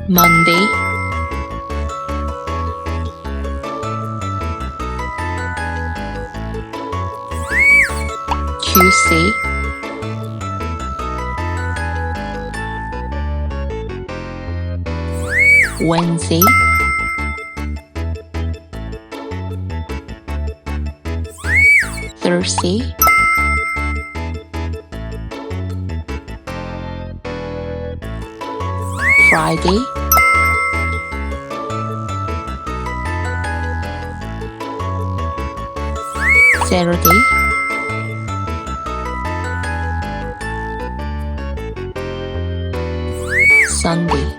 Monday, Tuesday, Wednesday, Thursday, Friday, Saturday, Sunday.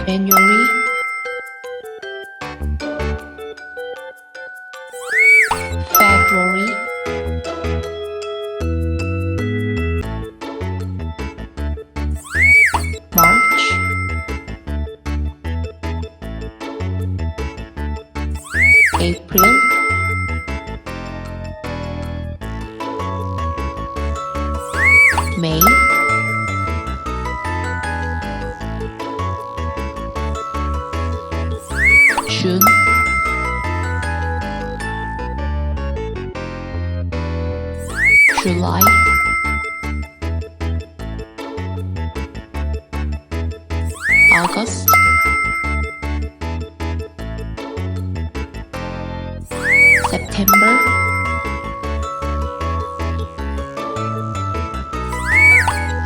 January, February, March, April, May, June, July, August, September,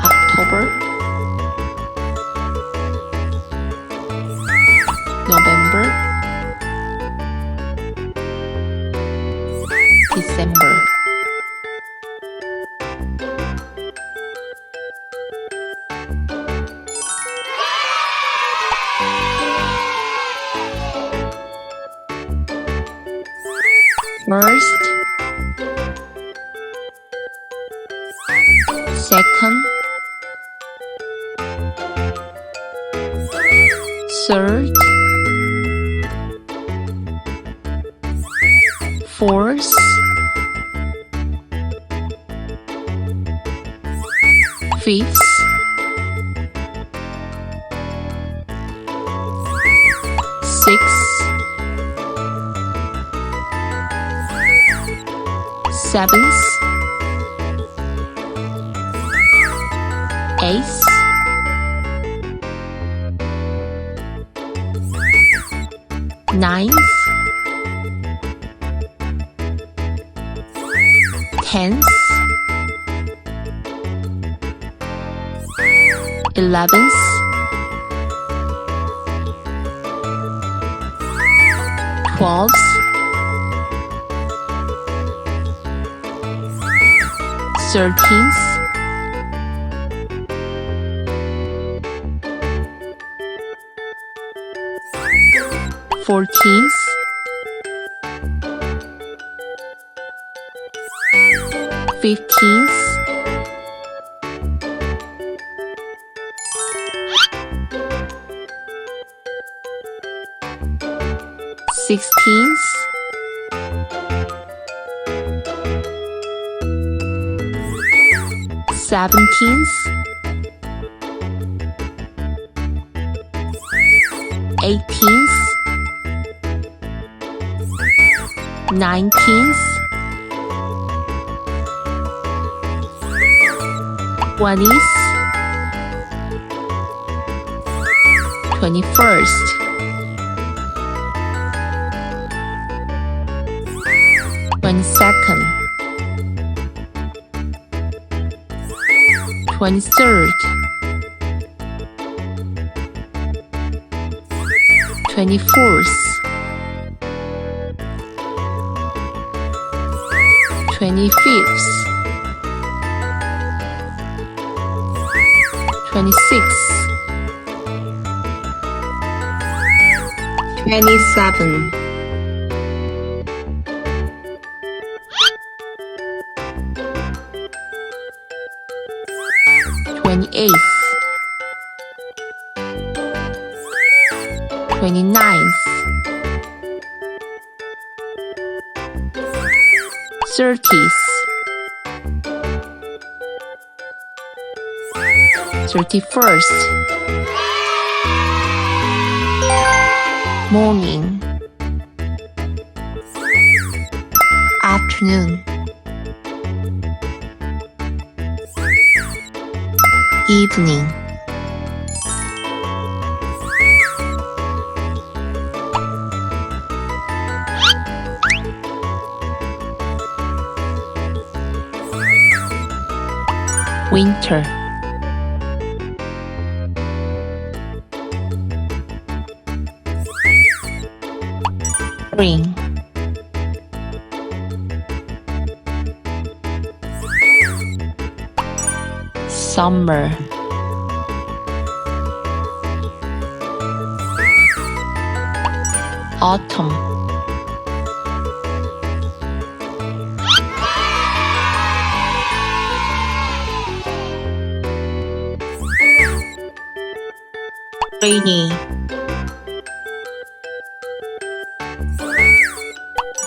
October, November, December. First, second, third, fourth, fifth, sixth, seventh, eighth, ninth, 10th, 11th, 12th, 13th, 14th, 15th, 16th, 17th, 18th, 19th, 20th, 21st, 22nd, 23rd, 24th, 25th, 26, 27, 28, 29, 30s, 31st, morning, afternoon, evening, winter, spring, summer, autumn, rainy,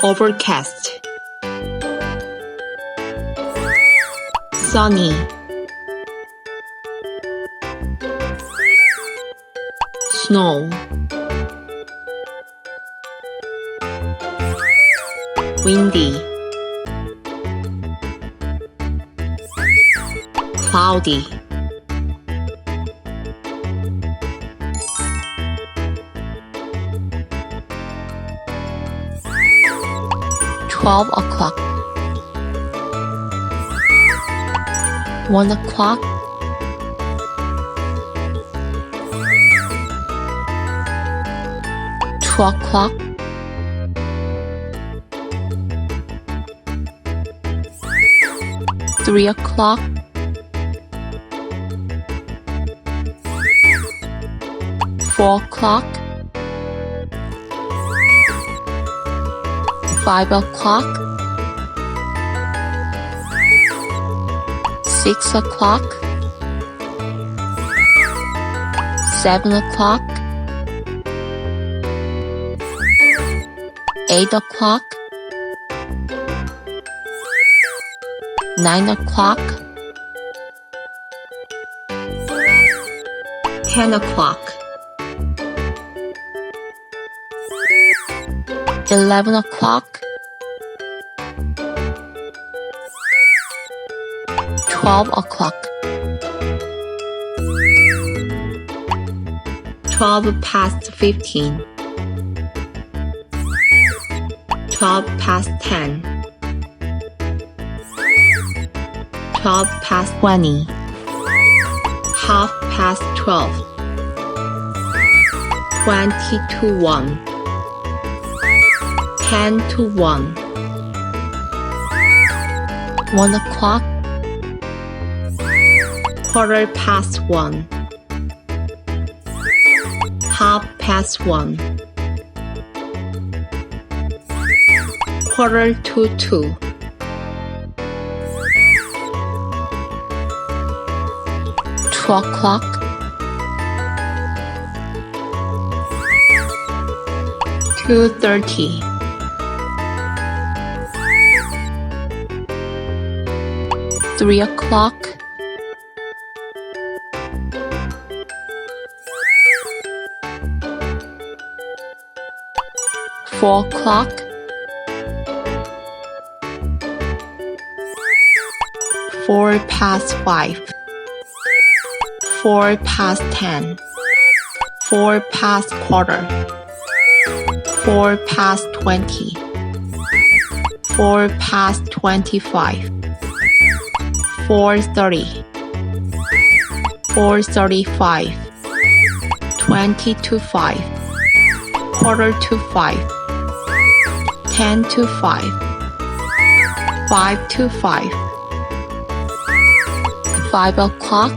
overcast, sunny, snow, windy, cloudy, twelve o'clock, 1 o'clock, 2 o'clock, 3 o'clock, 4 o'clock, 5 o'clock, 6 o'clock, 7 o'clock, 8 o'clock, 9 o'clock, 10 o'clock, 11 o'clock, 12 o'clock, 12 past 15, 12 past 10, 12 past 20, half past 12, 20 to 1, 10 to 1, 1 o'clock, quarter past 1, half past 1, quarter to 2, 2 o'clock, 2:30, 3 o'clock, 4 o'clock, 4 past 5, 4 past 10, 4 past quarter, 4 past 20, 4 past 25, 4:30, 4:35, 20 to 5, quarter to 5, 10 to 5, 5 to 5, 5 o'clock,